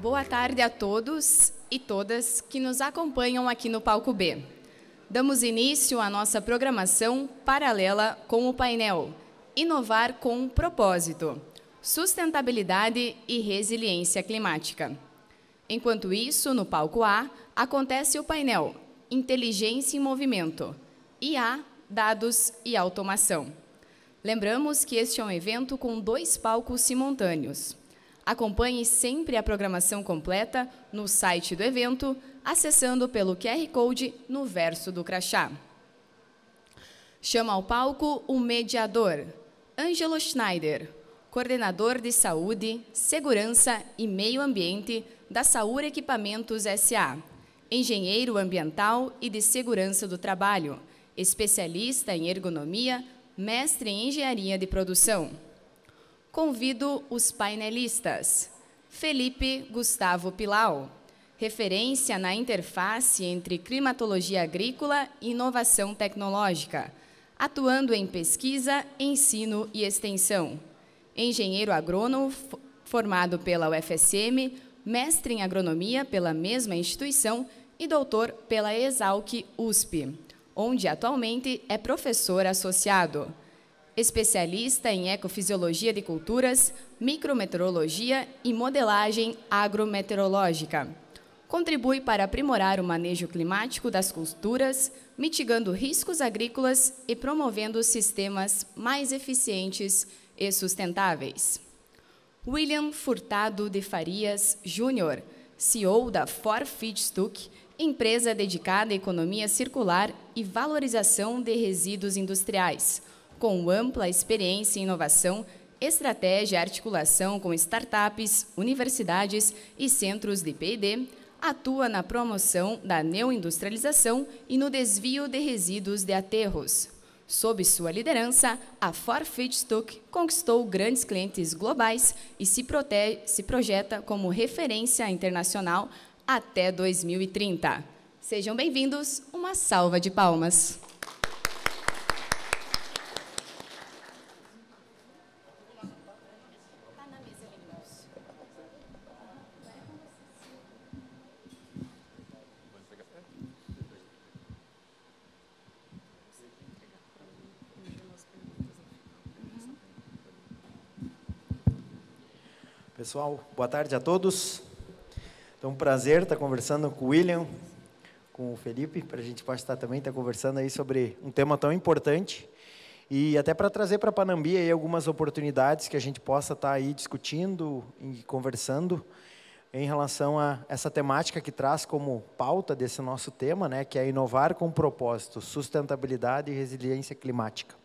Boa tarde a todos e todas que nos acompanham aqui no Palco B. Damos início à nossa programação paralela com o painel Inovar com um Propósito, Sustentabilidade e Resiliência Climática. Enquanto isso, no Palco A, acontece o painel Inteligência em Movimento, IA, Dados e Automação. Lembramos que este é um evento com 2 palcos simultâneos. Acompanhe sempre a programação completa no site do evento, acessando pelo QR Code no verso do crachá. Chama ao palco o mediador, Ângelo Schneider, coordenador de Saúde, Segurança e Meio Ambiente da Saúde Equipamentos S.A., engenheiro ambiental e de segurança do trabalho, especialista em ergonomia, mestre em engenharia de produção. Convido os painelistas. Felipe Gustavo Pilau, referência na interface entre climatologia agrícola e inovação tecnológica, atuando em pesquisa, ensino e extensão. Engenheiro agrônomo formado pela UFSM, mestre em agronomia pela mesma instituição e doutor pela Exalc USP, onde atualmente é professor associado. Especialista em ecofisiologia de culturas, micrometeorologia e modelagem agrometeorológica. Contribui para aprimorar o manejo climático das culturas, mitigando riscos agrícolas e promovendo sistemas mais eficientes e sustentáveis. William Furtado de Farias Júnior, CEO da Forfeedstock, empresa dedicada à economia circular e valorização de resíduos industriais, com ampla experiência em inovação, estratégia e articulação com startups, universidades e centros de P&D, atua na promoção da neoindustrialização e no desvio de resíduos de aterros. Sob sua liderança, a Forfeedstock conquistou grandes clientes globais e se projeta como referência internacional até 2030. Sejam bem-vindos, uma salva de palmas. Pessoal, boa tarde a todos. Então, um prazer estar conversando com o William, com o Felipe, para a gente possa estar conversando aí sobre um tema tão importante e até para trazer para Panambi aí algumas oportunidades que a gente possa estar aí discutindo e conversando em relação a essa temática que traz como pauta desse nosso tema, né, que é inovar com propósito, sustentabilidade e resiliência climática.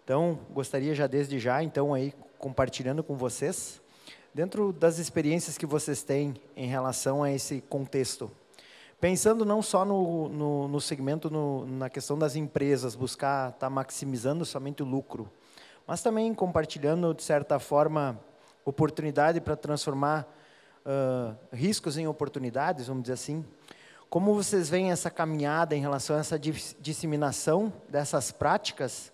Então, gostaria já desde já, então, aí compartilhando com vocês, dentro das experiências que vocês têm em relação a esse contexto, pensando não só no segmento, na questão das empresas, buscar estar maximizando somente o lucro, mas também compartilhando, de certa forma, oportunidade para transformar riscos em oportunidades, vamos dizer assim. Como vocês veem essa caminhada em relação a essa disseminação dessas práticas,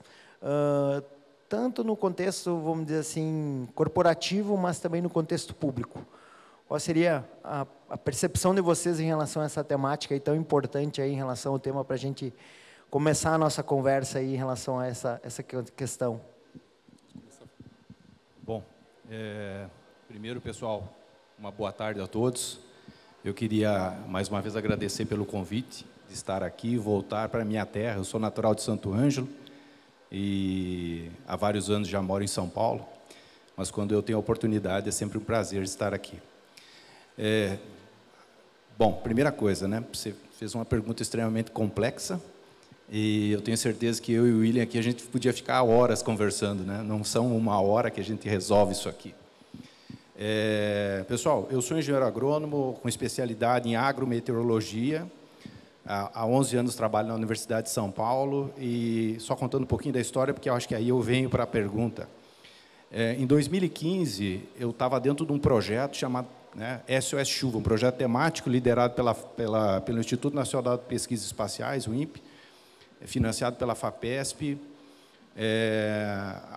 tanto no contexto, vamos dizer assim, corporativo, mas também no contexto público? Qual seria a percepção de vocês em relação a essa temática aí tão importante aí em relação ao tema para a gente começar a nossa conversa aí em relação a essa questão? Bom, primeiro, pessoal, uma boa tarde a todos. Eu queria, mais uma vez, agradecer pelo convite de estar aqui e voltar para a minha terra. Eu sou natural de Santo Ângelo, e há vários anos já moro em São Paulo, mas quando eu tenho a oportunidade é sempre um prazer estar aqui. Bom, primeira coisa, né? Você fez uma pergunta extremamente complexa e eu tenho certeza que eu e o William aqui a gente podia ficar horas conversando, né? Não são uma hora que a gente resolve isso aqui. Pessoal, eu sou engenheiro agrônomo com especialidade em agrometeorologia. Há 11 anos trabalho na Universidade de São Paulo e só contando um pouquinho da história, porque eu acho que aí eu venho para a pergunta. Em 2015, eu estava dentro de um projeto chamado, né, SOS Chuva, um projeto temático liderado pelo Instituto Nacional de Pesquisas Espaciais, o INPE, financiado pela FAPESP,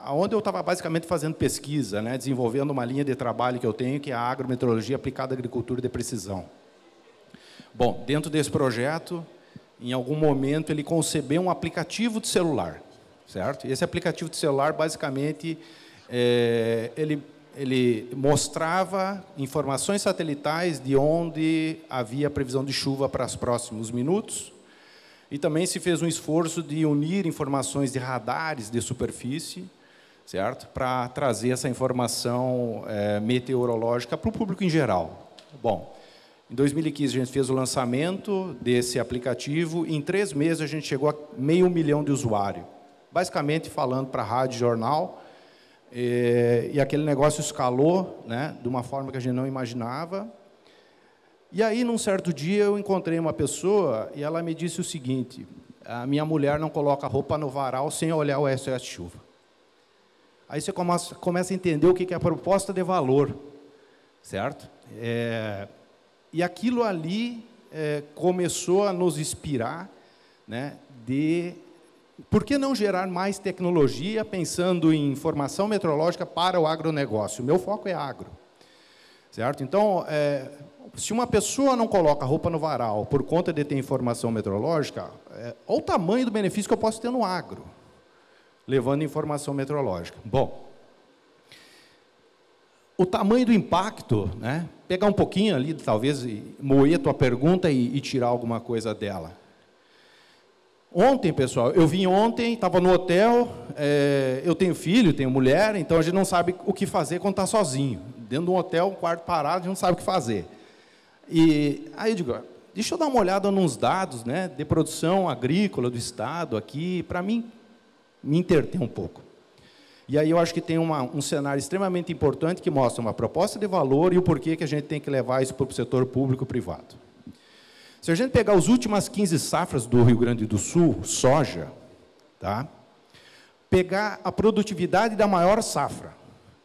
onde eu estava basicamente fazendo pesquisa, né, desenvolvendo uma linha de trabalho que eu tenho, que é a agrometeorologia aplicada à agricultura de precisão. Bom, dentro desse projeto, em algum momento, ele concebeu um aplicativo de celular, certo? E esse aplicativo de celular, basicamente, ele mostrava informações satelitais de onde havia previsão de chuva para os próximos minutos, e também se fez um esforço de unir informações de radares de superfície, certo? Para trazer essa informação meteorológica para o público em geral. Bom, em 2015 a gente fez o lançamento desse aplicativo, e em 3 meses a gente chegou a 500 mil de usuários, basicamente falando para rádio e jornal, e aquele negócio escalou, né, de uma forma que a gente não imaginava. E aí, num certo dia, eu encontrei uma pessoa e ela me disse o seguinte: a minha mulher não coloca roupa no varal sem olhar o SOS chuva. Aí você começa a entender o que é a proposta de valor, certo? E aquilo ali começou a nos inspirar, né, por que não gerar mais tecnologia pensando em informação meteorológica para o agronegócio? O meu foco é agro, certo? Então, se uma pessoa não coloca roupa no varal por conta de ter informação meteorológica, olha o tamanho do benefício que eu posso ter no agro, levando informação meteorológica. Bom, o tamanho do impacto, né? Pegar um pouquinho ali, talvez, moer a tua pergunta e tirar alguma coisa dela. Ontem, pessoal, eu vim ontem, estava no hotel, eu tenho filho, tenho mulher, então a gente não sabe o que fazer quando está sozinho. Dentro de um hotel, um quarto parado, a gente não sabe o que fazer. E aí eu digo, deixa eu dar uma olhada nos dados, né, de produção agrícola do Estado aqui, para mim me interter um pouco. E aí eu acho que tem um cenário extremamente importante que mostra uma proposta de valor e o porquê que a gente tem que levar isso para o setor público e privado. Se a gente pegar as últimas 15 safras do Rio Grande do Sul, soja, tá? Pegar a produtividade da maior safra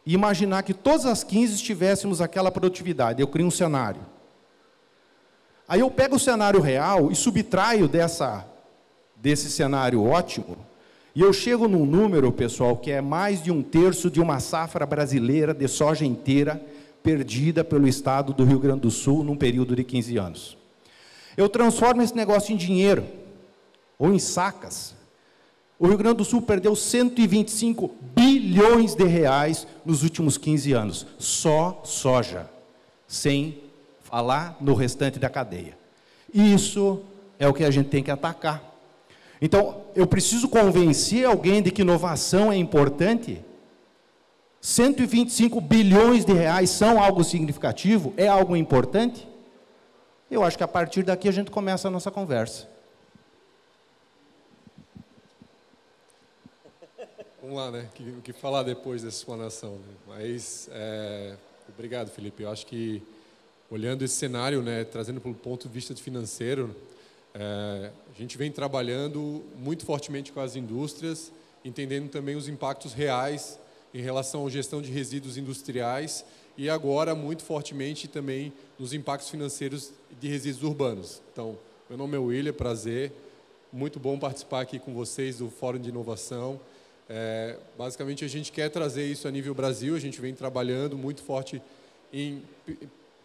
e imaginar que todas as 15 tivéssemos aquela produtividade, eu crio um cenário. Aí eu pego o cenário real e subtraio desse cenário ótimo, e eu chego num número, pessoal, que é mais de 1/3 de uma safra brasileira de soja inteira perdida pelo estado do Rio Grande do Sul num período de 15 anos. Eu transformo esse negócio em dinheiro, ou em sacas. O Rio Grande do Sul perdeu 125 bilhões de reais nos últimos 15 anos, só soja, sem falar no restante da cadeia. Isso é o que a gente tem que atacar. Então, eu preciso convencer alguém de que inovação é importante. 125 bilhões de reais são algo significativo? É algo importante? Eu acho que a partir daqui a gente começa a nossa conversa. Vamos lá, né? O que falar depois dessa explanação, né? Mas, obrigado, Felipe. Eu acho que, olhando esse cenário, né, trazendo pelo ponto de vista financeiro, a gente vem trabalhando muito fortemente com as indústrias, entendendo também os impactos reais em relação à gestão de resíduos industriais e agora muito fortemente também nos impactos financeiros de resíduos urbanos. Então, meu nome é William, prazer, muito bom participar aqui com vocês do Fórum de Inovação. Basicamente, a gente quer trazer isso a nível Brasil, a gente vem trabalhando muito forte em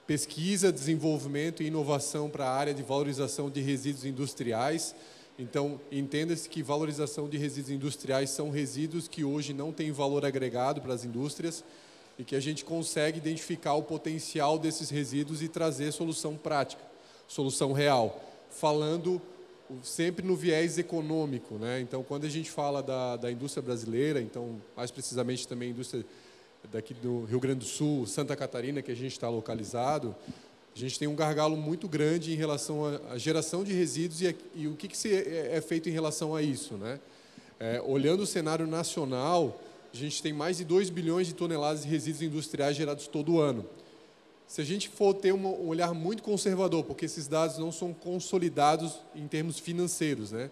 pesquisa, desenvolvimento e inovação para a área de valorização de resíduos industriais. Então, entenda-se que valorização de resíduos industriais são resíduos que hoje não têm valor agregado para as indústrias e que a gente consegue identificar o potencial desses resíduos e trazer solução prática, solução real, falando sempre no viés econômico, né? Então, quando a gente fala da indústria brasileira, então, mais precisamente também a indústria daqui do Rio Grande do Sul, Santa Catarina, que a gente está localizado, a gente tem um gargalo muito grande em relação à geração de resíduos e o que é feito em relação a isso, né? Olhando o cenário nacional, a gente tem mais de 2 bilhões de toneladas de resíduos industriais gerados todo ano. Se a gente for ter um olhar muito conservador, porque esses dados não são consolidados em termos financeiros, né?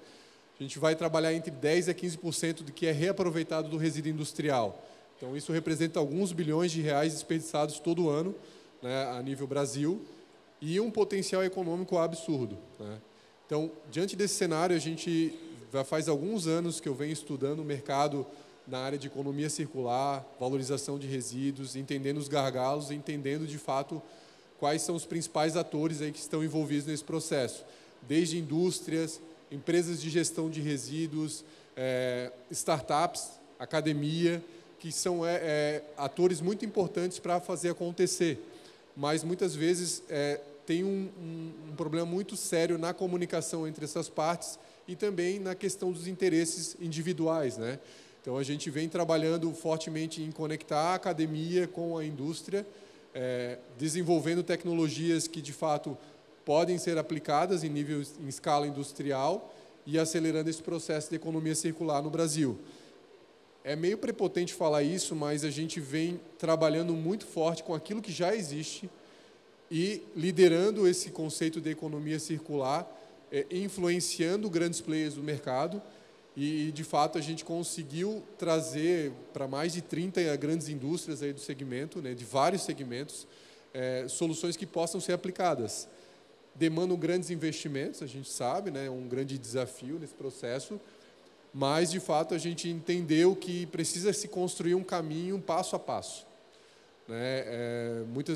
A gente vai trabalhar entre 10% a 15% do que é reaproveitado do resíduo industrial. Então, isso representa alguns bilhões de reais desperdiçados todo ano, né, a nível Brasil, e um potencial econômico absurdo, né? Então, diante desse cenário, a gente já faz alguns anos que eu venho estudando o mercado na área de economia circular, valorização de resíduos, entendendo os gargalos, entendendo de fato quais são os principais atores aí que estão envolvidos nesse processo, desde indústrias, empresas de gestão de resíduos, startups, academia, que são atores muito importantes para fazer acontecer, mas muitas vezes tem um problema muito sério na comunicação entre essas partes e também na questão dos interesses individuais, né? Então, a gente vem trabalhando fortemente em conectar a academia com a indústria, desenvolvendo tecnologias que, de fato, podem ser aplicadas em escala industrial e acelerando esse processo de economia circular no Brasil. É meio prepotente falar isso, mas a gente vem trabalhando muito forte com aquilo que já existe e liderando esse conceito de economia circular, influenciando grandes players do mercado. E, de fato, a gente conseguiu trazer para mais de 30 grandes indústrias aí do segmento, né, de vários segmentos, soluções que possam ser aplicadas. Demandam grandes investimentos, a gente sabe, né, um grande desafio nesse processo, mas, de fato, a gente entendeu que precisa se construir um caminho passo a passo. Né?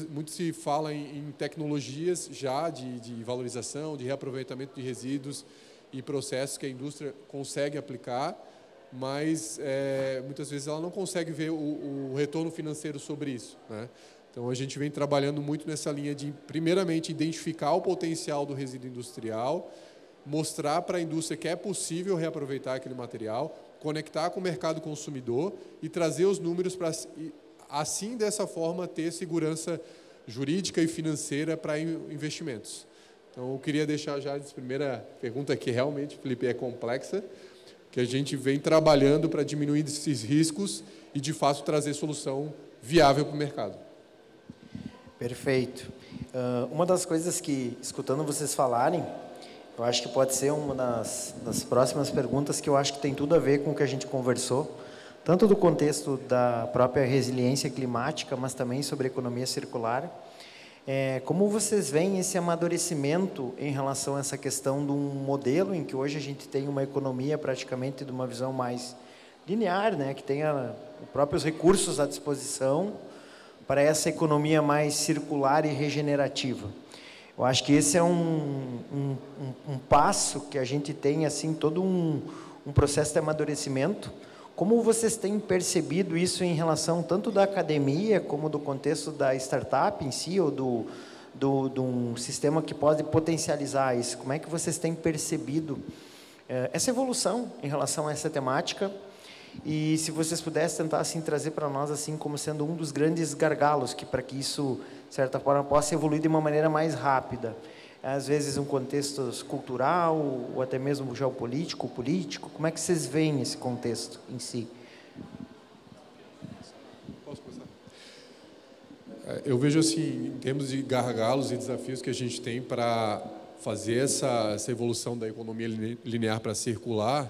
Muito se fala em tecnologias já de valorização, de reaproveitamento de resíduos, e processos que a indústria consegue aplicar, mas muitas vezes ela não consegue ver o retorno financeiro sobre isso, né? Então, a gente vem trabalhando muito nessa linha de, primeiramente, identificar o potencial do resíduo industrial, mostrar para a indústria que é possível reaproveitar aquele material, conectar com o mercado consumidor e trazer os números para, assim, dessa forma, ter segurança jurídica e financeira para investimentos. Então, eu queria deixar já essa primeira pergunta, que realmente, Felipe, é complexa, que a gente vem trabalhando para diminuir esses riscos e, de fato, trazer solução viável para o mercado. Perfeito. Uma das coisas que, escutando vocês falarem, eu acho que pode ser uma das próximas perguntas, que eu acho que tem tudo a ver com o que a gente conversou, tanto do contexto da própria resiliência climática, mas também sobre economia circular. Como vocês veem esse amadurecimento em relação a essa questão de um modelo em que hoje a gente tem uma economia praticamente de uma visão mais linear, né, que tenha os próprios recursos à disposição para essa economia mais circular e regenerativa? Eu acho que esse é um passo que a gente tem, assim, todo um processo de amadurecimento. Como vocês têm percebido isso em relação tanto da academia como do contexto da startup em si, ou de um sistema que pode potencializar isso? Como é que vocês têm percebido essa evolução em relação a essa temática? E se vocês pudessem tentar assim trazer para nós assim como sendo um dos grandes gargalos para que isso, de certa forma, possa evoluir de uma maneira mais rápida. Às vezes um contexto cultural ou até mesmo geopolítico, político. Como é que vocês veem esse contexto em si? Posso começar? Eu vejo assim, em termos de gargalos e desafios que a gente tem para fazer essa evolução da economia linear para circular,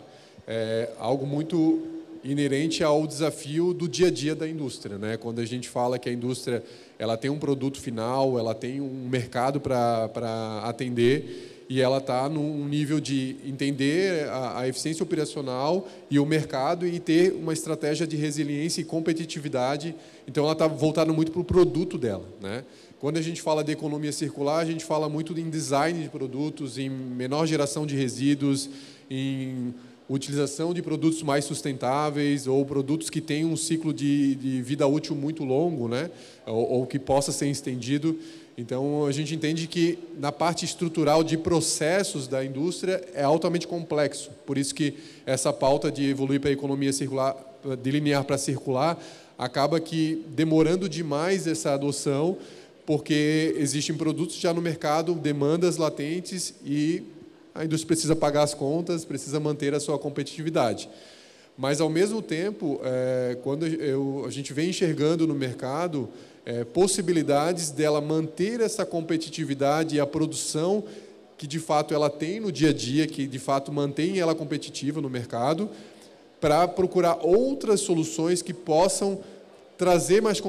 algo muito inerente ao desafio do dia a dia da indústria, né? Quando a gente fala que a indústria ela tem um produto final, ela tem um mercado para atender e ela está num nível de entender a eficiência operacional e o mercado e ter uma estratégia de resiliência e competitividade. Então, ela está voltada muito para o produto dela, né? Quando a gente fala de economia circular, a gente fala muito em design de produtos, em menor geração de resíduos, em utilização de produtos mais sustentáveis ou produtos que têm um ciclo de vida útil muito longo, né? Ou que possa ser estendido. Então, a gente entende que na parte estrutural de processos da indústria é altamente complexo. Por isso que essa pauta de evoluir para a economia circular, de linear para circular, acaba que demorando demais essa adoção, porque existem produtos já no mercado, demandas latentes e a indústria precisa pagar as contas, precisa manter a sua competitividade. Mas, ao mesmo tempo, quando a gente vem enxergando no mercado possibilidades dela manter essa competitividade e a produção que, de fato, ela tem no dia a dia, que, de fato, mantém ela competitiva no mercado, para procurar outras soluções que possam trazer mais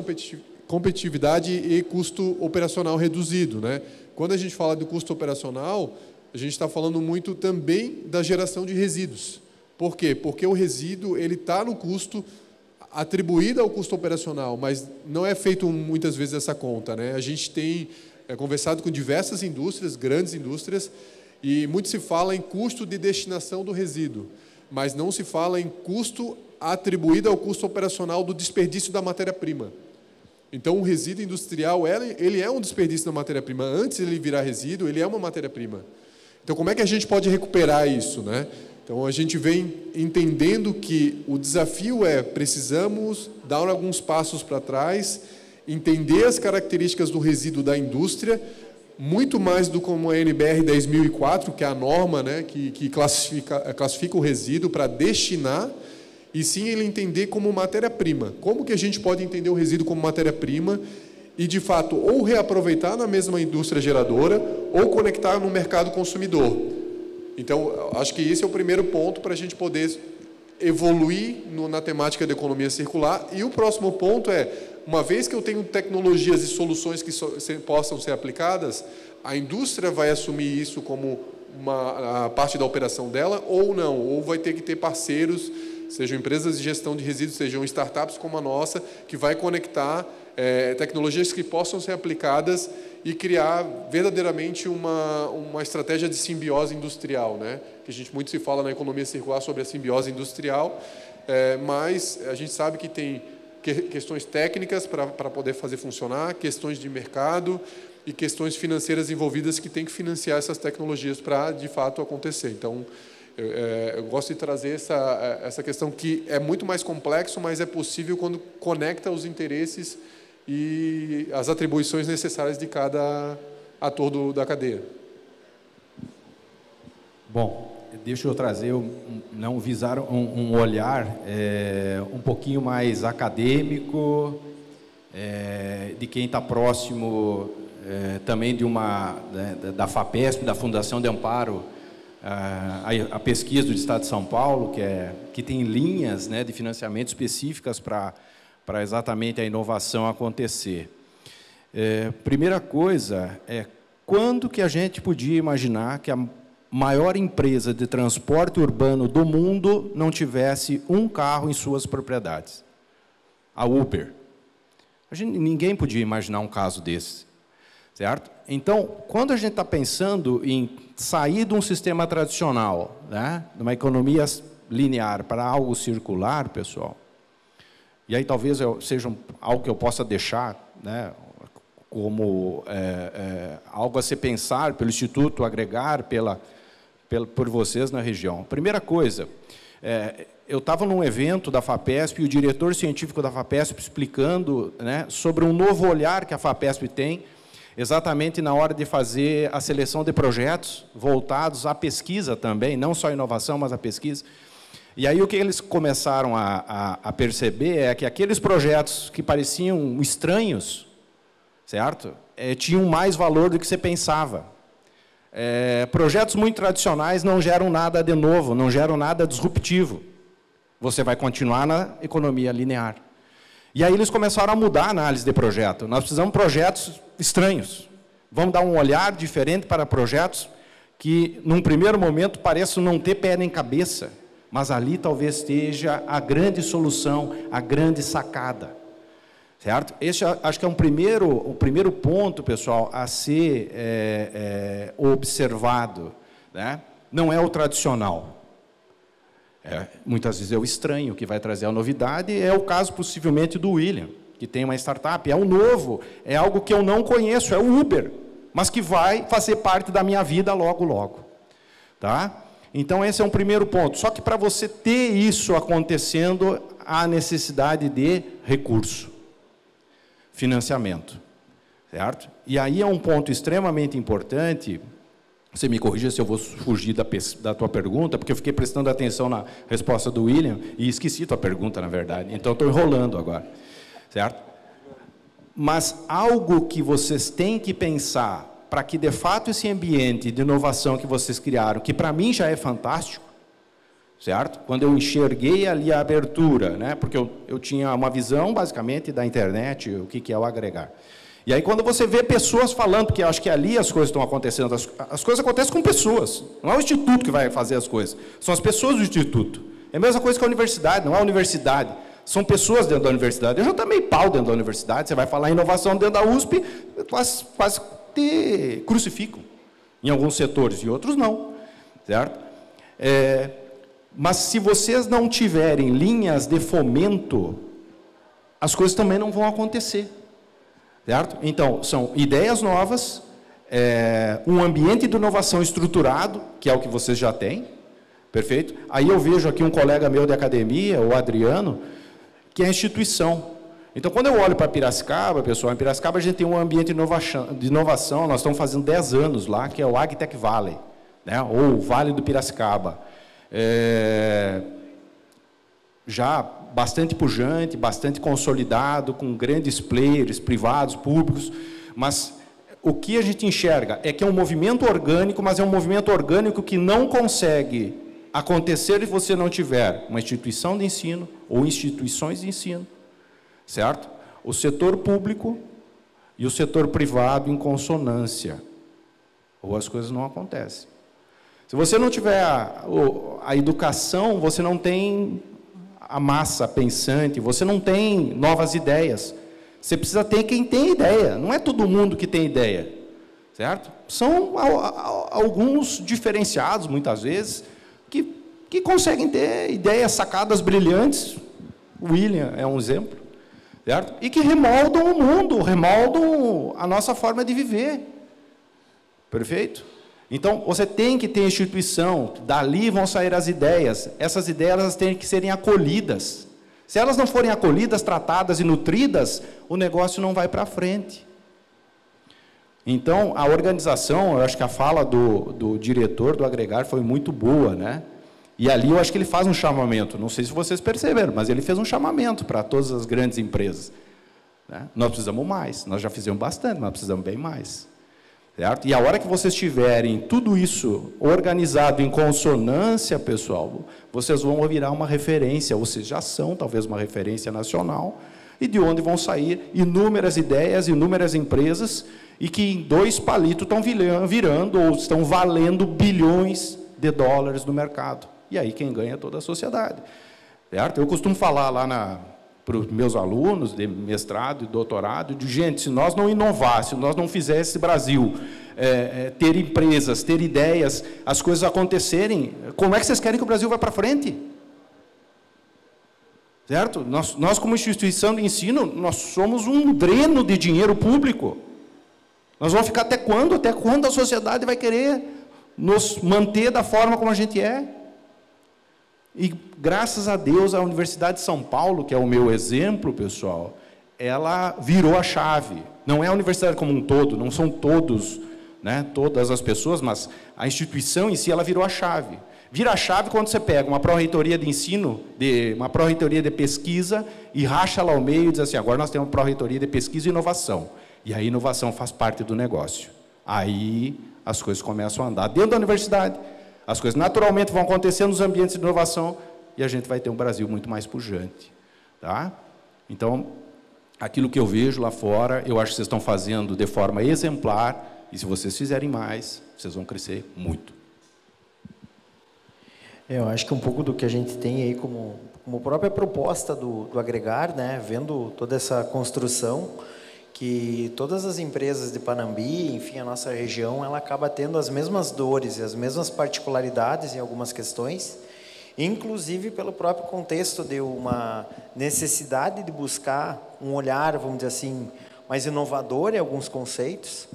competitividade e custo operacional reduzido, né? Quando a gente fala do custo operacional, a gente está falando muito também da geração de resíduos. Por quê? Porque o resíduo ele está no custo atribuído ao custo operacional, mas não é feito muitas vezes essa conta, né? A gente tem conversado com diversas indústrias, grandes indústrias, e muito se fala em custo de destinação do resíduo, mas não se fala em custo atribuído ao custo operacional do desperdício da matéria-prima. Então, o resíduo industrial, ele é um desperdício da matéria-prima. Antes de ele virar resíduo, ele é uma matéria-prima. Então, como é que a gente pode recuperar isso, né? Então, a gente vem entendendo que o desafio precisamos dar alguns passos para trás, entender as características do resíduo da indústria, muito mais do como a NBR 10.004, que é a norma, né, que classifica o resíduo para destinar, e sim ele entender como matéria-prima. Como que a gente pode entender o resíduo como matéria-prima e, de fato, ou reaproveitar na mesma indústria geradora ou conectar no mercado consumidor. Então, acho que esse é o primeiro ponto para a gente poder evoluir na temática da economia circular. E o próximo ponto uma vez que eu tenho tecnologias e soluções que possam ser aplicadas, a indústria vai assumir isso como a parte da operação dela ou não, ou vai ter que ter parceiros, sejam empresas de gestão de resíduos, sejam startups como a nossa, que vai conectar tecnologias que possam ser aplicadas e criar verdadeiramente uma estratégia de simbiose industrial, né? Que a gente muito se fala na economia circular sobre a simbiose industrial, mas a gente sabe que tem questões técnicas para poder fazer funcionar, questões de mercado e questões financeiras envolvidas que tem que financiar essas tecnologias para, de fato, acontecer. Então, eu gosto de trazer essa questão que é muito mais complexo, mas é possível quando conecta os interesses e as atribuições necessárias de cada ator da cadeia. Bom, deixa eu trazer visar um olhar um pouquinho mais acadêmico, de quem está próximo também da FAPESP, da Fundação de Amparo, a pesquisa do Estado de São Paulo, que tem linhas, né, de financiamento específicas para exatamente a inovação acontecer. Primeira coisa quando que a gente podia imaginar que a maior empresa de transporte urbano do mundo não tivesse um carro em suas propriedades? A Uber. Ninguém podia imaginar um caso desse, certo? Então, quando a gente está pensando em sair de um sistema tradicional, né, de uma economia linear para algo circular, pessoal, e aí talvez seja algo que eu possa deixar, né, como algo a se pensar pelo Instituto, agregar por vocês na região. Primeira coisa, eu estava num evento da FAPESP e o diretor científico da FAPESP explicando, né, sobre um novo olhar que a FAPESP tem, exatamente na hora de fazer a seleção de projetos voltados à pesquisa também, não só à inovação, mas à pesquisa. E aí o que eles começaram a perceber é que aqueles projetos que pareciam estranhos, certo? Tinham mais valor do que você pensava. Projetos muito tradicionais não geram nada de novo, não geram nada disruptivo. Você vai continuar na economia linear. E aí eles começaram a mudar a análise de projeto. Nós precisamos de projetos estranhos. Vamos dar um olhar diferente para projetos que, num primeiro momento, pareçam não ter pé nem cabeça, mas ali talvez esteja a grande solução, a grande sacada. Certo? Esse acho que é o primeiro ponto, pessoal, a ser observado, né? Não é o tradicional. Muitas vezes é o estranho que vai trazer a novidade. É o caso, possivelmente, do William, que tem uma startup. É o novo, é algo que eu não conheço, é o Uber, mas que vai fazer parte da minha vida logo, logo. Tá? Então, esse é um primeiro ponto. Só que, para você ter isso acontecendo, há necessidade de recurso. Financiamento, certo? E aí é um ponto extremamente importante. Você me corrija se eu vou fugir da tua pergunta, porque eu fiquei prestando atenção na resposta do William e esqueci tua pergunta, na verdade. Então, estou enrolando agora, certo? Mas algo que vocês têm que pensar para que, de fato, esse ambiente de inovação que vocês criaram, que para mim já é fantástico, certo? Quando eu enxerguei ali a abertura, né? Porque eu tinha uma visão, basicamente, da internet, o que é o agregar. E aí, quando você vê pessoas falando, porque eu acho que ali as coisas estão acontecendo, as coisas acontecem com pessoas. Não é o instituto que vai fazer as coisas, são as pessoas do instituto. É a mesma coisa que a universidade, não é a universidade. São pessoas dentro da universidade. Eu já tomei pau dentro da universidade. Você vai falar em inovação dentro da USP, quase te crucificam. Em alguns setores, e outros não. Certo? Mas se vocês não tiverem linhas de fomento, as coisas também não vão acontecer. Certo? Então, são ideias novas, um ambiente de inovação estruturado, que é o que vocês já têm, perfeito? Aí eu vejo aqui um colega meu de academia, o Adriano, que é a instituição. Então, quando eu olho para Piracicaba, pessoal, em Piracicaba a gente tem um ambiente de inovação, nós estamos fazendo 10 anos lá, que é o Agtech Valley, né? Ou o Vale do Piracicaba. Já bastante pujante, bastante consolidado, com grandes players, privados, públicos, mas o que a gente enxerga é que é um movimento orgânico, mas é um movimento orgânico que não consegue acontecer se você não tiver uma instituição de ensino ou instituições de ensino, certo? O setor público e o setor privado em consonância, ou as coisas não acontecem. Se você não tiver a educação, você não tem a massa pensante, você não tem novas ideias. Você precisa ter quem tem ideia, não é todo mundo que tem ideia, certo? São alguns diferenciados, muitas vezes, que conseguem ter ideias, sacadas brilhantes. O William é um exemplo, certo? E que remoldam o mundo, remoldam a nossa forma de viver. Perfeito? Então, você tem que ter instituição, dali vão sair as ideias. Essas ideias elas têm que serem acolhidas. Se elas não forem acolhidas, tratadas e nutridas, o negócio não vai para frente. Então, a organização, eu acho que a fala do diretor do Agregar foi muito boa, né? E ali eu acho que ele faz um chamamento, não sei se vocês perceberam, mas ele fez um chamamento para todas as grandes empresas. Né? Nós precisamos mais, nós já fizemos bastante, mas precisamos bem mais. Certo? E a hora que vocês tiverem tudo isso organizado em consonância, pessoal, vocês vão virar uma referência, vocês já são talvez uma referência nacional, e de onde vão sair inúmeras ideias, inúmeras empresas, e que em 2 palitos estão virando ou estão valendo bilhões de dólares no mercado. E aí quem ganha é toda a sociedade. Certo? Eu costumo falar lá para os meus alunos de mestrado e doutorado, de gente, se nós não inovar, se nós não fizéssemos esse Brasil ter empresas, ter ideias, as coisas acontecerem, como é que vocês querem que o Brasil vá para frente? Certo? Nós, como instituição de ensino, nós somos um dreno de dinheiro público. Nós vamos ficar até quando? Até quando a sociedade vai querer nos manter da forma como a gente é? E, graças a Deus, a Universidade de São Paulo, que é o meu exemplo, pessoal, ela virou a chave. Não é a universidade como um todo, não são todos, né, todas as pessoas, mas a instituição em si, ela virou a chave. Vira a chave quando você pega uma pró-reitoria de ensino, uma pró-reitoria de pesquisa, e racha lá ao meio e diz assim, agora nós temos uma pró-reitoria de pesquisa e inovação. E a inovação faz parte do negócio. Aí as coisas começam a andar dentro da universidade. As coisas naturalmente vão acontecer nos ambientes de inovação e a gente vai ter um Brasil muito mais pujante. Tá? Então, aquilo que eu vejo lá fora, eu acho que vocês estão fazendo de forma exemplar e se vocês fizerem mais, vocês vão crescer muito. Eu acho que um pouco do que a gente tem aí como própria proposta do Agregar, né, vendo toda essa construção, que todas as empresas de Panambi, enfim, a nossa região, ela acaba tendo as mesmas dores e as mesmas particularidades em algumas questões, inclusive pelo próprio contexto de uma necessidade de buscar um olhar, vamos dizer assim, mais inovador em alguns conceitos,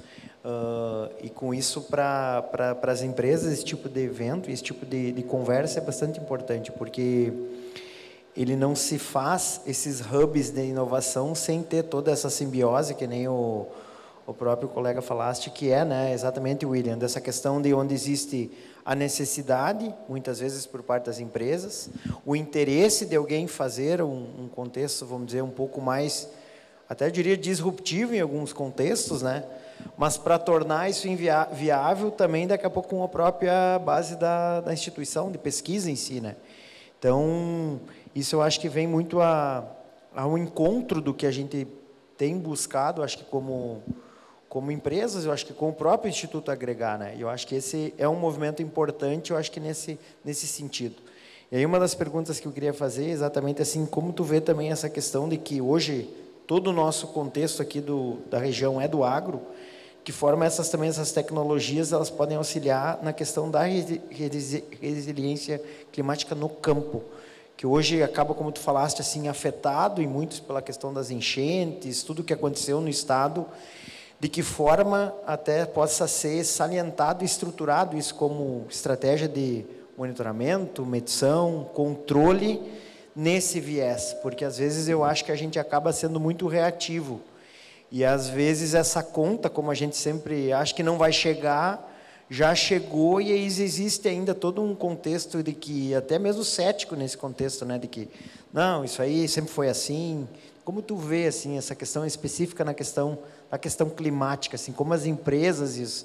e com isso para as empresas esse tipo de evento, esse tipo de conversa é bastante importante, porque ele não se faz esses hubs de inovação sem ter toda essa simbiose, que nem o próprio colega falaste, que é, né, exatamente, William, dessa questão de onde existe a necessidade, muitas vezes por parte das empresas, o interesse de alguém fazer um contexto, vamos dizer, um pouco mais, até eu diria, disruptivo em alguns contextos, né, mas para tornar isso viável também, daqui a pouco, com a própria base da instituição de pesquisa em si, né. Então, isso eu acho que vem muito ao encontro do que a gente tem buscado, acho que como empresas, eu acho que com o próprio Instituto agregar, né? Eu acho que esse é um movimento importante, eu acho que nesse sentido. E aí uma das perguntas que eu queria fazer é exatamente assim, como tu vê também essa questão de que hoje todo o nosso contexto aqui da região é do agro, que forma também essas tecnologias, elas podem auxiliar na questão da resiliência climática no campo, que hoje acaba, como tu falaste, assim, afetado em muitos pela questão das enchentes, tudo que aconteceu no estado. De que forma até possa ser salientado e estruturado isso como estratégia de monitoramento, medição, controle nesse viés, porque às vezes eu acho que a gente acaba sendo muito reativo e às vezes essa conta, como a gente sempre acha que não vai chegar, já chegou e existe ainda todo um contexto de que, até mesmo cético nesse contexto, né, de que, não, isso aí sempre foi assim. Como tu vê, assim, essa questão específica na questão climática, assim, como as empresas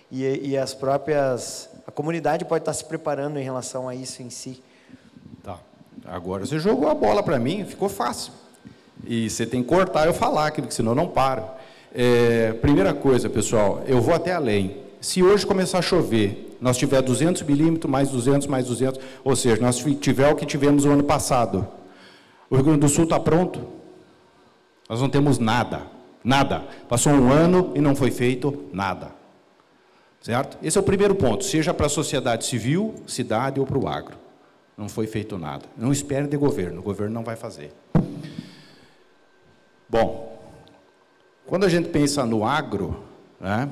e as próprias, a comunidade pode estar se preparando em relação a isso em si? Tá. Agora você jogou a bola para mim, ficou fácil. E você tem que cortar eu falar, porque senão eu não paro. Primeira coisa, pessoal, eu vou até além. Se hoje começar a chover, nós tiver 200 milímetros, mais 200, mais 200, ou seja, nós tiver o que tivemos o ano passado, o Rio Grande do Sul está pronto? Nós não temos nada, nada. Passou um ano e não foi feito nada. Certo? Esse é o primeiro ponto, seja para a sociedade civil, cidade ou para o agro. Não foi feito nada. Não espere de governo, o governo não vai fazer. Bom, quando a gente pensa no agro, né,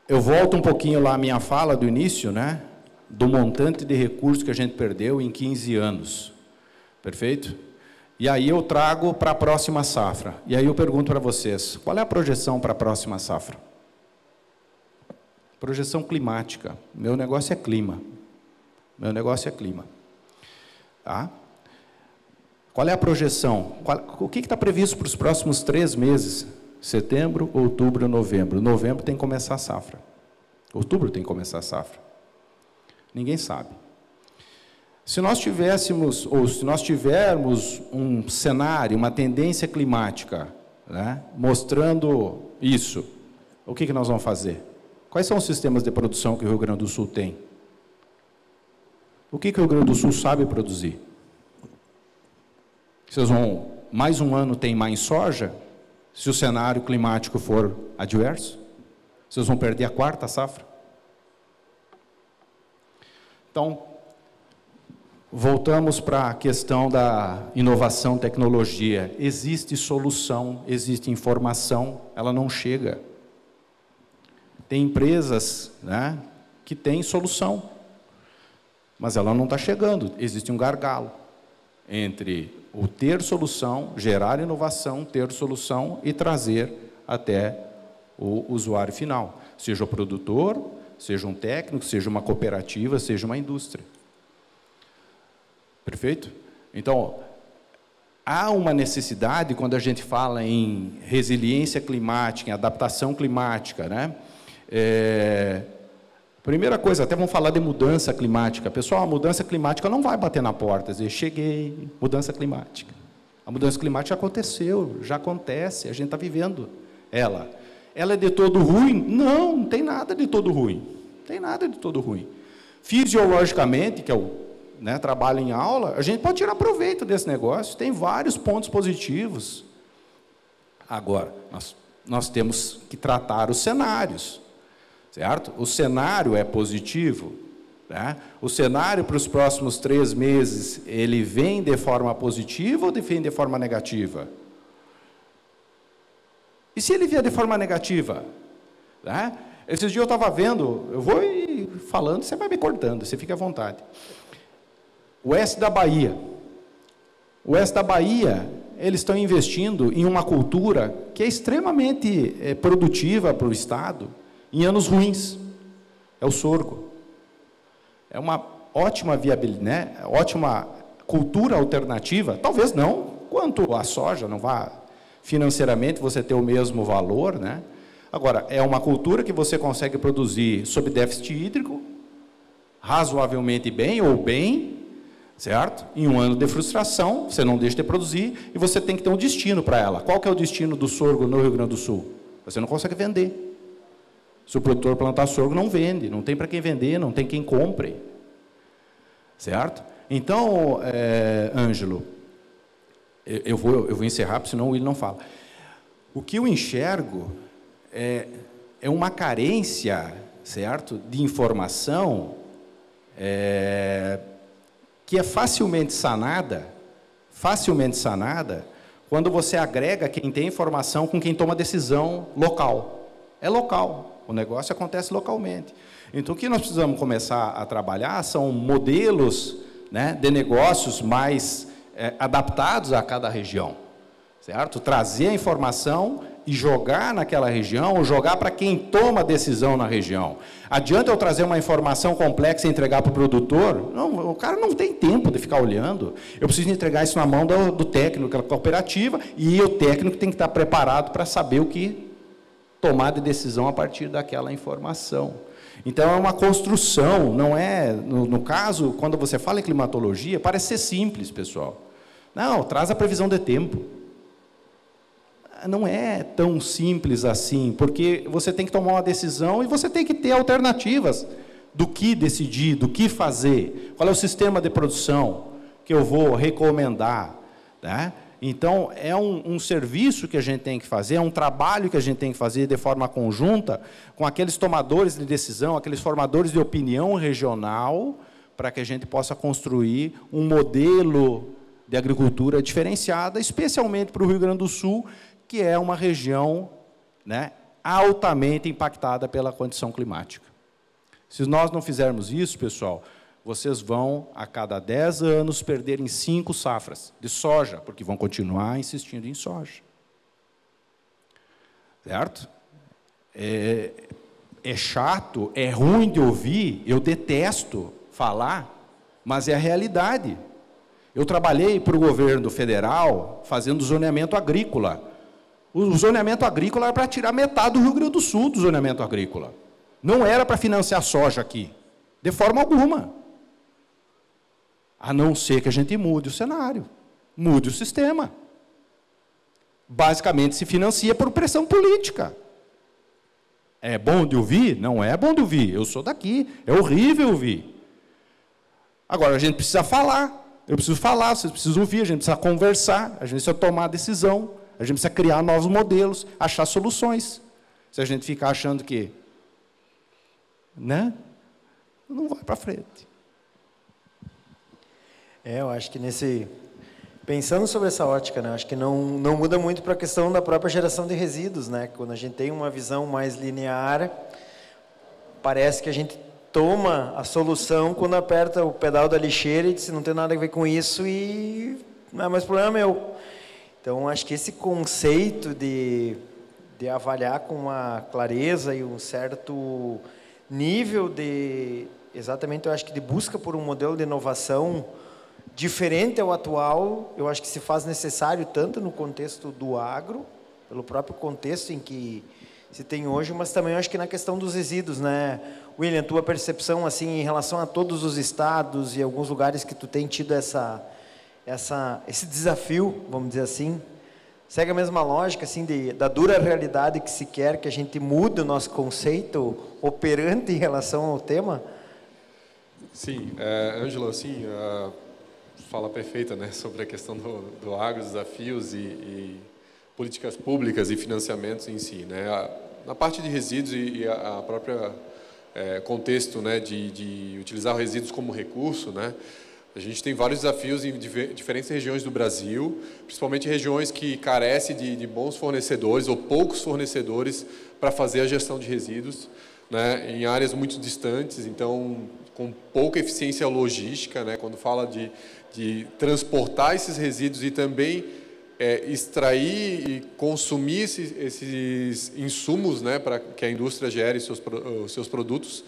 eu volto um pouquinho lá à minha fala do início, né? Do montante de recursos que a gente perdeu em 15 anos. Perfeito? E aí eu trago para a próxima safra. E aí eu pergunto para vocês, qual é a projeção para a próxima safra? Projeção climática. Meu negócio é clima. Meu negócio é clima. Tá? Qual é a projeção? O que está previsto para os próximos 3 meses? Setembro, outubro, novembro. Novembro tem que começar a safra. Outubro tem que começar a safra. Ninguém sabe. Se nós tivéssemos, ou se nós tivermos um cenário, uma tendência climática, né, mostrando isso, o que nós vamos fazer? Quais são os sistemas de produção que o Rio Grande do Sul tem? O que o Rio Grande do Sul sabe produzir? Vocês vão, mais um ano teimar em soja, se o cenário climático for adverso? Vocês vão perder a 4ª safra? Então, voltamos para a questão da inovação, tecnologia. Existe solução, existe informação, ela não chega. Tem empresas, né, que têm solução, mas ela não está chegando. Existe um gargalo entre o ter solução, gerar inovação, ter solução e trazer até o usuário final, seja o produtor, seja um técnico, seja uma cooperativa, seja uma indústria. Perfeito? Então, há uma necessidade, quando a gente fala em resiliência climática, em adaptação climática, né? Primeira coisa, até vamos falar de mudança climática. Pessoal, a mudança climática não vai bater na porta, dizer, cheguei, mudança climática. A mudança climática já aconteceu, já acontece, a gente está vivendo ela. Ela é de todo ruim? Não, não tem nada de todo ruim. Não tem nada de todo ruim. Fisiologicamente, que é o trabalho em aula, a gente pode tirar proveito desse negócio, tem vários pontos positivos. Agora, nós temos que tratar os cenários, certo? O cenário é positivo, né? O cenário para os próximos 3 meses, ele vem de forma positiva ou vem de forma negativa? E se ele vier de forma negativa? Né? Esses dias eu estava vendo, eu vou ir falando, você vai me cortando, você fica à vontade. O oeste da Bahia. O oeste da Bahia, eles estão investindo em uma cultura que é extremamente produtiva para o Estado, em anos ruins. É o sorgo. É uma ótima viabilidade, né? Ótima cultura alternativa, talvez não, quanto a soja, não vá financeiramente você ter o mesmo valor, né? Agora, é uma cultura que você consegue produzir sob déficit hídrico, razoavelmente bem ou bem, certo? Em um ano de frustração, você não deixa de produzir e você tem que ter um destino para ela. Qual que é o destino do sorgo no Rio Grande do Sul? Você não consegue vender. Se o produtor plantar sorgo, não vende, não tem para quem vender, não tem quem compre. Certo? Então, Ângelo, eu vou encerrar, porque senão o William não fala. O que eu enxergo é uma carência, certo, de informação que é facilmente sanada quando você agrega quem tem informação com quem toma decisão local. É local, o negócio acontece localmente. Então, o que nós precisamos começar a trabalhar são modelos, né, de negócios mais adaptados a cada região, certo? Trazer a informação e jogar naquela região, ou jogar para quem toma decisão na região. Adianta eu trazer uma informação complexa e entregar para o produtor? Não, o cara não tem tempo de ficar olhando. Eu preciso entregar isso na mão do técnico da cooperativa, e o técnico tem que estar preparado para saber o que tomar de decisão a partir daquela informação. Então, é uma construção, não é... No caso, quando você fala em climatologia, parece ser simples, pessoal. Não, traz a previsão de tempo. Não é tão simples assim, porque você tem que tomar uma decisão e você tem que ter alternativas do que decidir, do que fazer, qual é o sistema de produção que eu vou recomendar, né? Então, é um serviço que a gente tem que fazer, é um trabalho que a gente tem que fazer de forma conjunta com aqueles tomadores de decisão, aqueles formadores de opinião regional, para que a gente possa construir um modelo de agricultura diferenciada, especialmente para o Rio Grande do Sul, que é uma região, né, altamente impactada pela condição climática. Se nós não fizermos isso, pessoal, vocês vão, a cada 10 anos, perderem 5 safras de soja, porque vão continuar insistindo em soja. Certo? É chato, é ruim de ouvir, eu detesto falar, mas é a realidade. Eu trabalhei para o governo federal fazendo zoneamento agrícola. O zoneamento agrícola era para tirar metade do Rio Grande do Sul do zoneamento agrícola. Não era para financiar soja aqui, de forma alguma. A não ser que a gente mude o cenário, mude o sistema. Basicamente, se financia por pressão política. É bom de ouvir? Não é bom de ouvir. Eu sou daqui, é horrível ouvir. Agora, a gente precisa falar. Eu preciso falar, vocês precisam ouvir, a gente precisa conversar, a gente precisa tomar decisão, a gente precisa criar novos modelos, achar soluções. Se a gente ficar achando que, né, não vai para frente. Eu acho que pensando sobre essa ótica, né, acho que não muda muito para a questão da própria geração de resíduos, né? Quando a gente tem uma visão mais linear, parece que a gente toma a solução quando aperta o pedal da lixeira e diz, não tem nada a ver com isso e não é mais problema meu. Então, acho que esse conceito de avaliar com uma clareza e um certo nível de, exatamente, eu acho que de busca por um modelo de inovação diferente ao atual, eu acho que se faz necessário tanto no contexto do agro, pelo próprio contexto em que se tem hoje, mas também eu acho que na questão dos resíduos, né? William, tua percepção assim em relação a todos os estados e alguns lugares que tu tem tido esse desafio, vamos dizer assim, segue a mesma lógica assim da dura realidade que se quer que a gente mude o nosso conceito operante em relação ao tema? Sim, Ângelo, assim, fala perfeita, né, sobre a questão do agro, desafios e políticas públicas e financiamentos em si, né? Na parte de resíduos e a própria contexto, né, de utilizar resíduos como recurso, né? A gente tem vários desafios em diferentes regiões do Brasil, principalmente regiões que carecem de bons fornecedores ou poucos fornecedores para fazer a gestão de resíduos, né, em áreas muito distantes, então com pouca eficiência logística, né, quando fala de transportar esses resíduos e também extrair e consumir esses insumos, né, para que a indústria gere os seus produtos.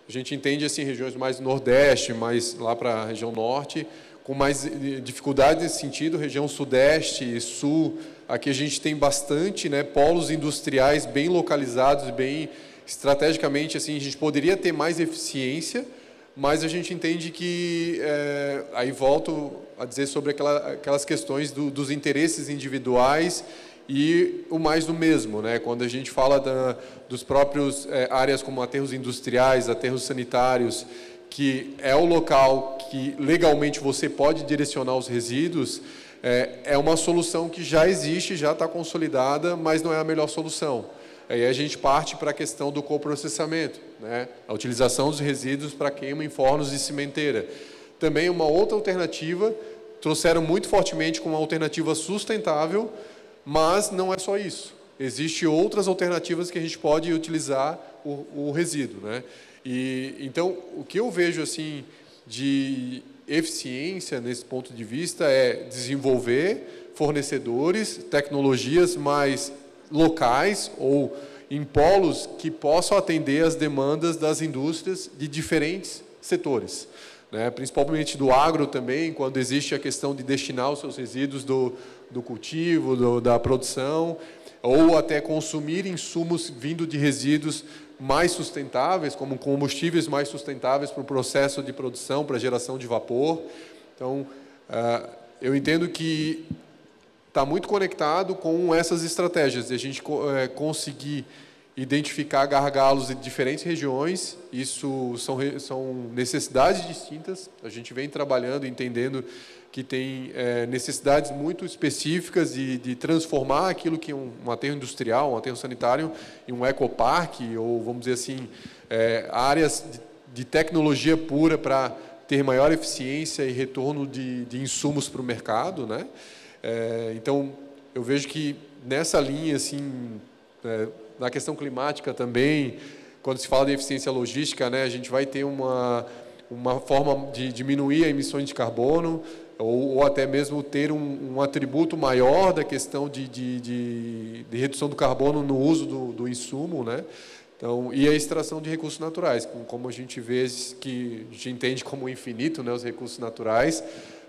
A gente entende assim regiões mais nordeste, mais lá para a região norte, com mais dificuldade nesse sentido, região sudeste, sul, aqui a gente tem bastante, né, polos industriais bem localizados, bem estrategicamente, assim, a gente poderia ter mais eficiência, mas a gente entende que, aí volto a dizer sobre aquelas questões dos interesses individuais e o mais do mesmo, né? Quando a gente fala dos próprios áreas como aterros industriais, aterros sanitários, que é o local que legalmente você pode direcionar os resíduos, é uma solução que já existe, já está consolidada, mas não é a melhor solução. Aí a gente parte para a questão do coprocessamento, né? A utilização dos resíduos para queima em fornos de cimenteira. Também uma outra alternativa, trouxeram muito fortemente como uma alternativa sustentável, mas não é só isso. Existem outras alternativas que a gente pode utilizar o resíduo, né? E então, o que eu vejo assim de eficiência nesse ponto de vista é desenvolver fornecedores, tecnologias mais locais ou em polos que possam atender as demandas das indústrias de diferentes setores, né? Principalmente do agro também, quando existe a questão de destinar os seus resíduos do cultivo, da produção, ou até consumir insumos vindo de resíduos mais sustentáveis, como combustíveis mais sustentáveis para o processo de produção, para a geração de vapor. Então, eu entendo que está muito conectado com essas estratégias, de a gente conseguir identificar gargalos de diferentes regiões. Isso são necessidades distintas. A gente vem trabalhando, entendendo que tem necessidades muito específicas de transformar aquilo que é um aterro industrial, um aterro sanitário, em um ecoparque, ou, vamos dizer assim, áreas de tecnologia pura para ter maior eficiência e retorno de insumos para o mercado, né? Então, eu vejo que nessa linha, assim, na questão climática também, quando se fala de eficiência logística, né, a gente vai ter uma forma de diminuir as emissões de carbono, ou até mesmo ter um atributo maior da questão de redução do carbono no uso do insumo, né? Então, e a extração de recursos naturais, como a gente vê, que a gente entende como infinito, né, os recursos naturais,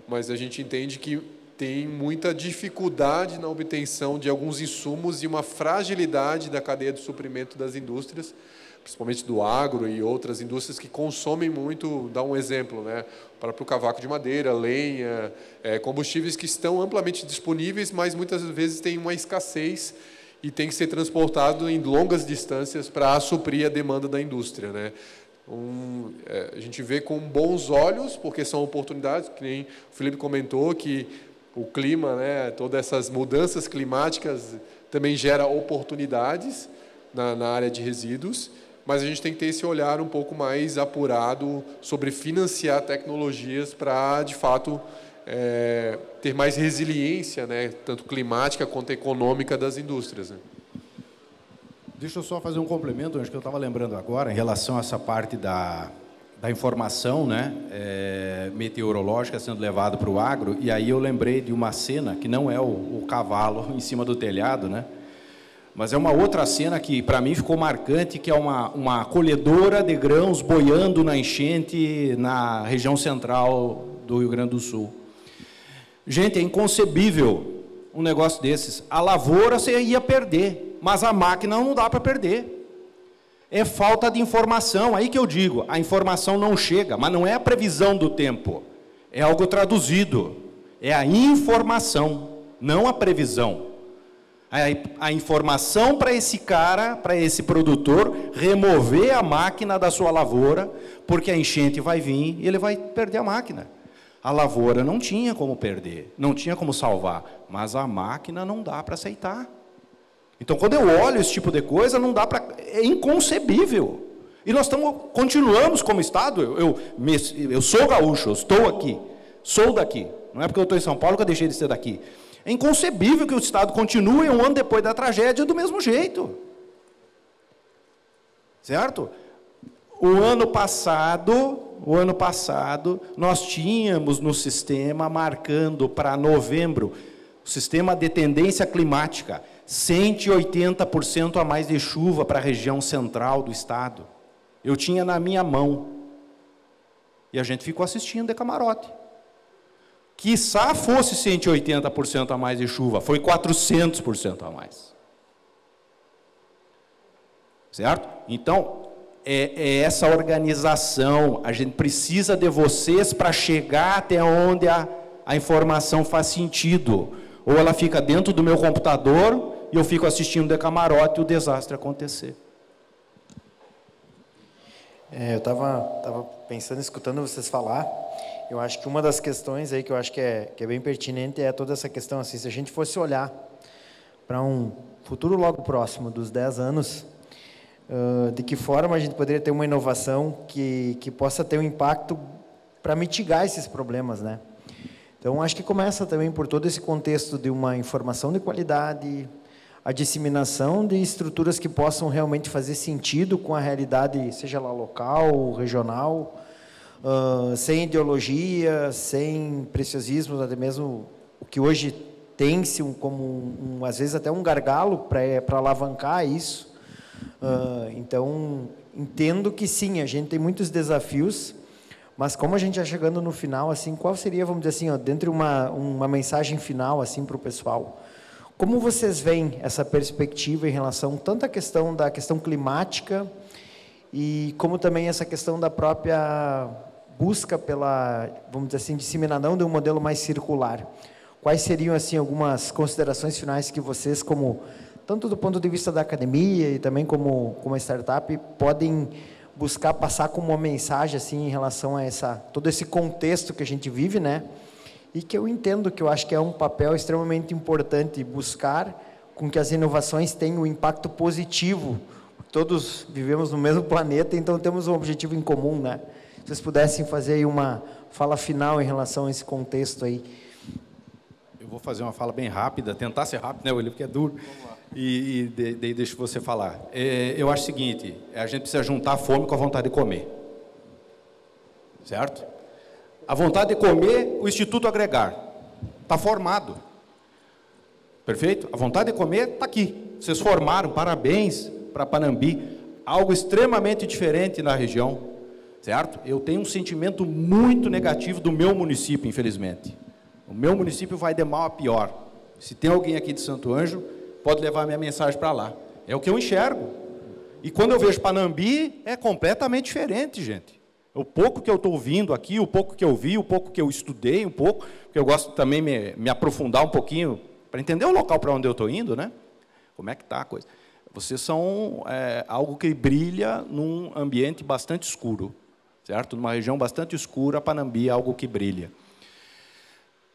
mas a gente entende que tem muita dificuldade na obtenção de alguns insumos e uma fragilidade da cadeia de suprimento das indústrias, principalmente do agro e outras indústrias que consomem muito. Dá um exemplo, né? Para o cavaco de madeira, lenha, combustíveis que estão amplamente disponíveis, mas muitas vezes tem uma escassez e tem que ser transportado em longas distâncias para suprir a demanda da indústria, né? A gente vê com bons olhos, porque são oportunidades, que nem o Felipe comentou, que o clima, né, todas essas mudanças climáticas também gera oportunidades na área de resíduos, mas a gente tem que ter esse olhar um pouco mais apurado sobre financiar tecnologias para, de fato, ter mais resiliência, né, tanto climática quanto econômica das indústrias, né? Deixa eu só fazer um complemento, acho que eu estava lembrando agora, em relação a essa parte da informação, né, meteorológica sendo levada para o agro, e aí eu lembrei de uma cena, que não é o cavalo em cima do telhado, né, mas é uma outra cena que, para mim, ficou marcante, que é uma colhedora de grãos boiando na enchente na região central do Rio Grande do Sul. Gente, é inconcebível um negócio desses. A lavoura você ia perder, mas a máquina não dá para perder. É falta de informação, aí que eu digo, a informação não chega, mas não é a previsão do tempo, é algo traduzido, é a informação, não a previsão. A informação para esse cara, para esse produtor, remover a máquina da sua lavoura, porque a enchente vai vir e ele vai perder a máquina. A lavoura não tinha como perder, não tinha como salvar, mas a máquina não dá para aceitar. Então, quando eu olho esse tipo de coisa, não dá para... É inconcebível. E nós continuamos como Estado. Eu sou gaúcho, eu estou aqui, sou daqui. Não é porque eu estou em São Paulo que eu deixei de ser daqui. É inconcebível que o Estado continue um ano depois da tragédia do mesmo jeito. Certo? O ano passado, nós tínhamos no sistema, marcando para novembro, o sistema de tendência climática, 180% a mais de chuva para a região central do estado. Eu tinha na minha mão. E a gente ficou assistindo de camarote. Quiçá fosse 180% a mais de chuva, foi 400% a mais. Certo? Então, é essa organização. A gente precisa de vocês para chegar até onde a informação faz sentido. Ou ela fica dentro do meu computador e eu fico assistindo de camarote e o desastre acontecer. Eu estava pensando, escutando vocês falar, eu acho que uma das questões aí que eu acho que é bem pertinente é toda essa questão, assim, se a gente fosse olhar para um futuro logo próximo dos 10 anos, de que forma a gente poderia ter uma inovação que possa ter um impacto para mitigar esses problemas, né? Então, acho que começa também por todo esse contexto de uma informação de qualidade, a disseminação de estruturas que possam realmente fazer sentido com a realidade, seja lá local, regional, sem ideologia, sem preciosismo, até mesmo o que hoje tem-se como, às vezes, até um gargalo para alavancar isso. Então, entendo que sim, a gente tem muitos desafios, mas como a gente já chegando no final, assim, qual seria, vamos dizer assim, dentro de uma mensagem final assim, para o pessoal? Como vocês veem essa perspectiva em relação tanto à questão da questão climática e como também essa questão da própria busca pela, vamos dizer assim, disseminação de um modelo mais circular? Quais seriam assim algumas considerações finais que vocês, como tanto do ponto de vista da academia e também como startup, podem buscar passar como uma mensagem assim em relação a todo esse contexto que a gente vive, né? E que eu entendo que eu acho que é um papel extremamente importante buscar com que as inovações tenham um impacto positivo. Todos vivemos no mesmo planeta, então temos um objetivo em comum, né? Se vocês pudessem fazer aí uma fala final em relação a esse contexto aí. Eu vou fazer uma fala bem rápida, tentar ser rápido, né, William, porque é duro. E daí deixo você falar. Eu acho o seguinte, a gente precisa juntar a fome com a vontade de comer. Certo? A vontade de comer, o Instituto Agregar. Está formado. Perfeito? A vontade de comer está aqui. Vocês formaram, parabéns para Panambi. Algo extremamente diferente na região. Certo? Eu tenho um sentimento muito negativo do meu município, infelizmente. O meu município vai de mal a pior. Se tem alguém aqui de Santo Ângelo, pode levar minha mensagem para lá. É o que eu enxergo. E quando eu vejo Panambi, é completamente diferente, gente. O pouco que eu estou ouvindo aqui, o pouco que eu vi, o pouco que eu estudei, um pouco, porque eu gosto também de me aprofundar um pouquinho, para entender o local para onde eu estou indo, né? Como é que está a coisa. Vocês são algo que brilha num ambiente bastante escuro, certo? Numa região bastante escura, Panambi é algo que brilha.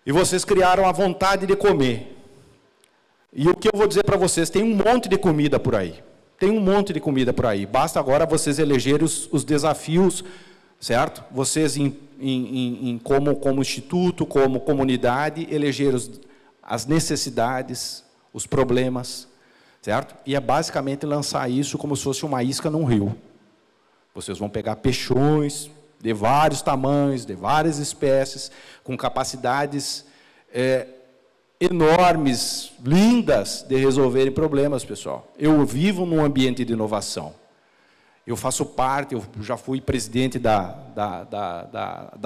E vocês criaram a vontade de comer. E o que eu vou dizer para vocês, tem um monte de comida por aí. Tem um monte de comida por aí. Basta agora vocês elegerem os desafios, certo? Vocês, como instituto, como comunidade, elegerem as necessidades, os problemas, certo? E é basicamente lançar isso como se fosse uma isca num rio. Vocês vão pegar peixões de vários tamanhos, de várias espécies, com capacidades enormes, lindas, de resolverem problemas, pessoal. Eu vivo num ambiente de inovação. Eu faço parte, eu já fui presidente da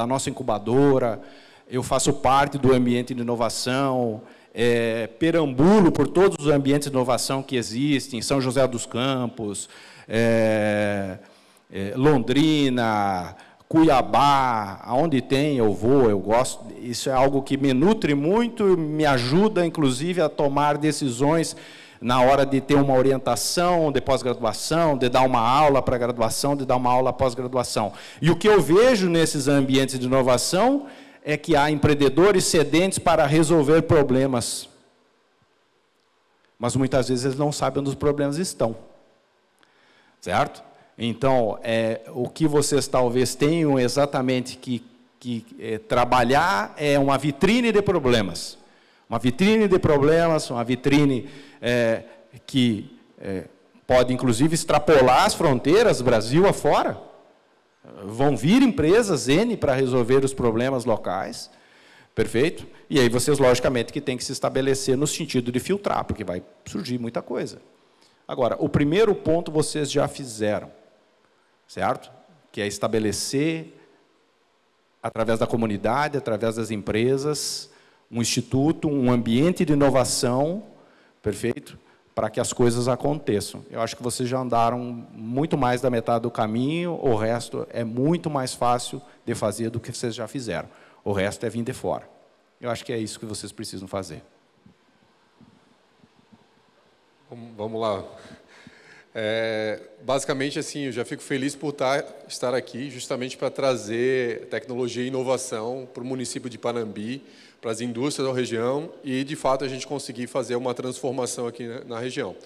nossa incubadora, eu faço parte do ambiente de inovação, perambulo por todos os ambientes de inovação que existem, São José dos Campos, Londrina, Cuiabá, aonde tem eu vou, eu gosto, isso é algo que me nutre muito, me ajuda, inclusive, a tomar decisões na hora de ter uma orientação de pós-graduação, de dar uma aula para graduação, de dar uma aula pós-graduação. E o que eu vejo nesses ambientes de inovação é que há empreendedores sedentes para resolver problemas. Mas muitas vezes eles não sabem onde os problemas estão. Certo? Então, o que vocês talvez tenham exatamente que trabalhar é uma vitrine de problemas. Uma vitrine de problemas, uma vitrine que pode, inclusive, extrapolar as fronteiras, Brasil afora. Vão vir empresas N para resolver os problemas locais, perfeito? E aí vocês, logicamente, que têm que se estabelecer no sentido de filtrar, porque vai surgir muita coisa. Agora, o primeiro ponto vocês já fizeram, certo? Que é estabelecer, através da comunidade, através das empresas, um instituto, um ambiente de inovação, perfeito? para que as coisas aconteçam. Eu acho que vocês já andaram muito mais da metade do caminho, o resto é muito mais fácil de fazer do que vocês já fizeram. O resto é vir de fora. Eu acho que é isso que vocês precisam fazer. Vamos lá. Basicamente, assim, eu já fico feliz por estar aqui justamente para trazer tecnologia e inovação para o município de Panambi, para as indústrias da região e, de fato, a gente conseguir fazer uma transformação aqui na região.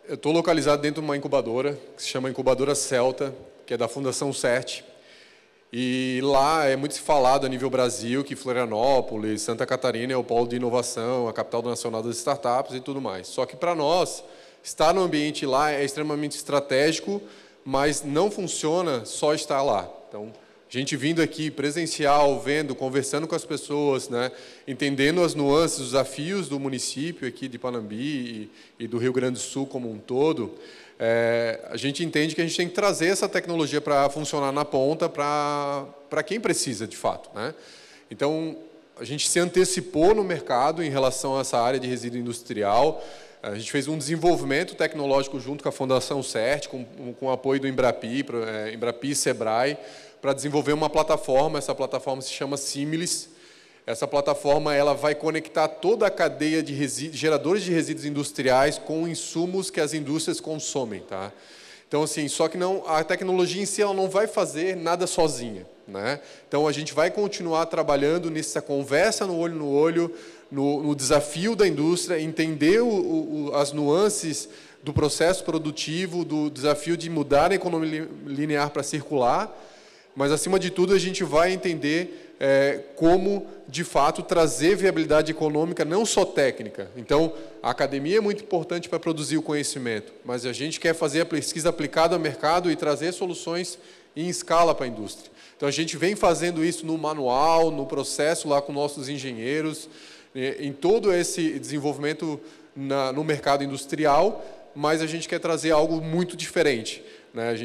Eu estou localizado dentro de uma incubadora, que se chama Incubadora Celta, que é da Fundação CERT, e lá é muito falado a nível Brasil que Florianópolis, Santa Catarina é o polo de inovação, a capital nacional das startups e tudo mais. Só que, para nós, estar no ambiente lá é extremamente estratégico, mas não funciona só estar lá. Então, a gente vindo aqui presencial, vendo, conversando com as pessoas, né, entendendo as nuances, os desafios do município aqui de Panambi e do Rio Grande do Sul como um todo, a gente entende que a gente tem que trazer essa tecnologia para funcionar na ponta para quem precisa, de fato, né? Então, a gente se antecipou no mercado em relação a essa área de resíduo industrial. A gente fez um desenvolvimento tecnológico junto com a Fundação CERT, com o apoio do Embrapi e Sebrae, para desenvolver uma plataforma. Essa plataforma se chama Similis. Essa plataforma ela vai conectar toda a cadeia de geradores de resíduos industriais com insumos que as indústrias consomem, tá? Então, assim, só que a tecnologia em si ela não vai fazer nada sozinha, né? Então, a gente vai continuar trabalhando nessa conversa no olho, no desafio da indústria, entender as nuances do processo produtivo, do desafio de mudar a economia linear para circular, mas, acima de tudo, a gente vai entender como, de fato, trazer viabilidade econômica, não só técnica. Então, a academia é muito importante para produzir o conhecimento, mas a gente quer fazer a pesquisa aplicada ao mercado e trazer soluções em escala para a indústria. Então, a gente vem fazendo isso no manual, no processo lá com nossos engenheiros, em todo esse desenvolvimento no mercado industrial, mas a gente quer trazer algo muito diferente. Né,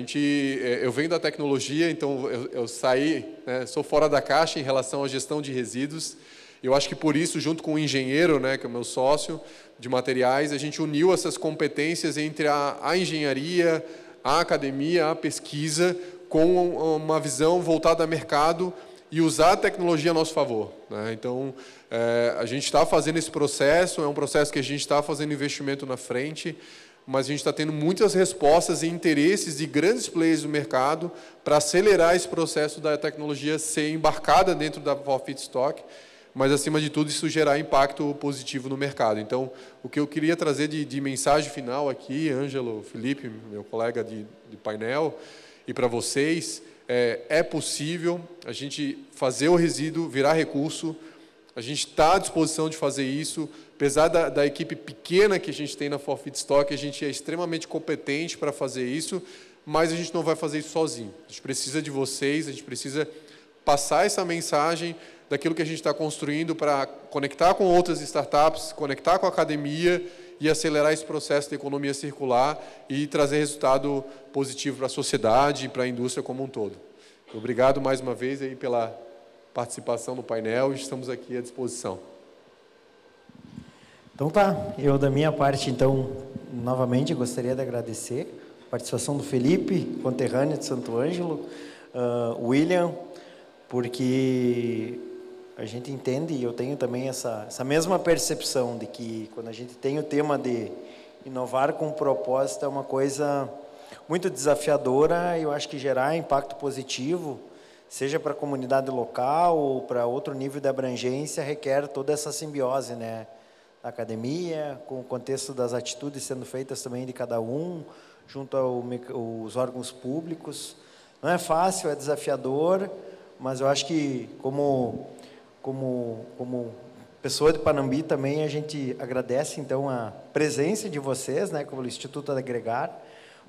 eu venho da tecnologia, então eu saí, né, sou fora da caixa em relação à gestão de resíduos. Eu acho que por isso, junto com o engenheiro, né, que é o meu sócio de materiais, a gente uniu essas competências entre a engenharia, a academia, a pesquisa, com uma visão voltada ao mercado e usar a tecnologia a nosso favor. Né? Então, a gente está fazendo esse processo, é um processo que a gente está fazendo investimento na frente, mas a gente está tendo muitas respostas e interesses de grandes players do mercado para acelerar esse processo da tecnologia ser embarcada dentro da Feedstock, mas, acima de tudo, isso gerar impacto positivo no mercado. Então, o que eu queria trazer de mensagem final aqui, Ângelo, Felipe, meu colega de painel, e para vocês, é possível a gente fazer o resíduo virar recurso, a gente está à disposição de fazer isso. Apesar da equipe pequena que a gente tem na Feedstock, a gente é extremamente competente para fazer isso, mas a gente não vai fazer isso sozinho. A gente precisa de vocês, a gente precisa passar essa mensagem daquilo que a gente está construindo para conectar com outras startups, conectar com a academia e acelerar esse processo de economia circular e trazer resultado positivo para a sociedade e para a indústria como um todo. Obrigado mais uma vez aí pela participação no painel e estamos aqui à disposição. Então tá, eu da minha parte, então, novamente gostaria de agradecer a participação do Felipe, conterrâneo de Santo Ângelo, William, porque a gente entende, e eu tenho também essa mesma percepção de que quando a gente tem o tema de inovar com propósito é uma coisa muito desafiadora, e eu acho que gerar impacto positivo, seja para a comunidade local ou para outro nível de abrangência, requer toda essa simbiose, né? Da academia, com o contexto das atitudes sendo feitas também de cada um, junto aos órgãos públicos. Não é fácil, é desafiador, mas eu acho que como pessoa de Panambi também a gente agradece então a presença de vocês, né, como o Instituto Agregar,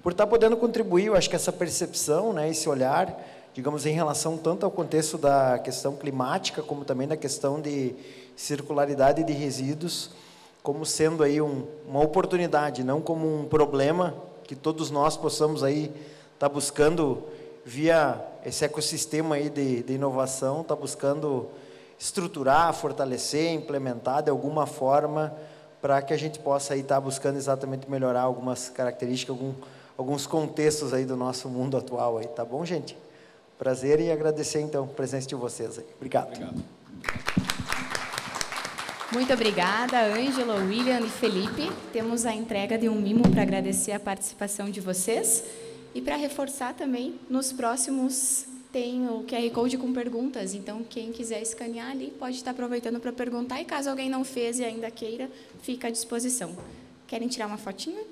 por estar podendo contribuir. Eu acho que essa percepção, né, esse olhar, digamos, em relação tanto ao contexto da questão climática, como também da questão de circularidade de resíduos, como sendo aí uma oportunidade, não como um problema que todos nós possamos aí estar buscando via esse ecossistema aí de inovação, estar buscando estruturar, fortalecer, implementar de alguma forma para que a gente possa aí estar buscando exatamente melhorar algumas características, alguns contextos aí do nosso mundo atual aí, tá bom, gente? Prazer e agradecer então a presença de vocês aí. Obrigado. Obrigado. Muito obrigada, Ângela, William e Felipe. Temos a entrega de um mimo para agradecer a participação de vocês. E para reforçar também, nos próximos tem o QR Code com perguntas. Então, quem quiser escanear ali, pode estar aproveitando para perguntar. E caso alguém não fez e ainda queira, fica à disposição. Querem tirar uma fotinha?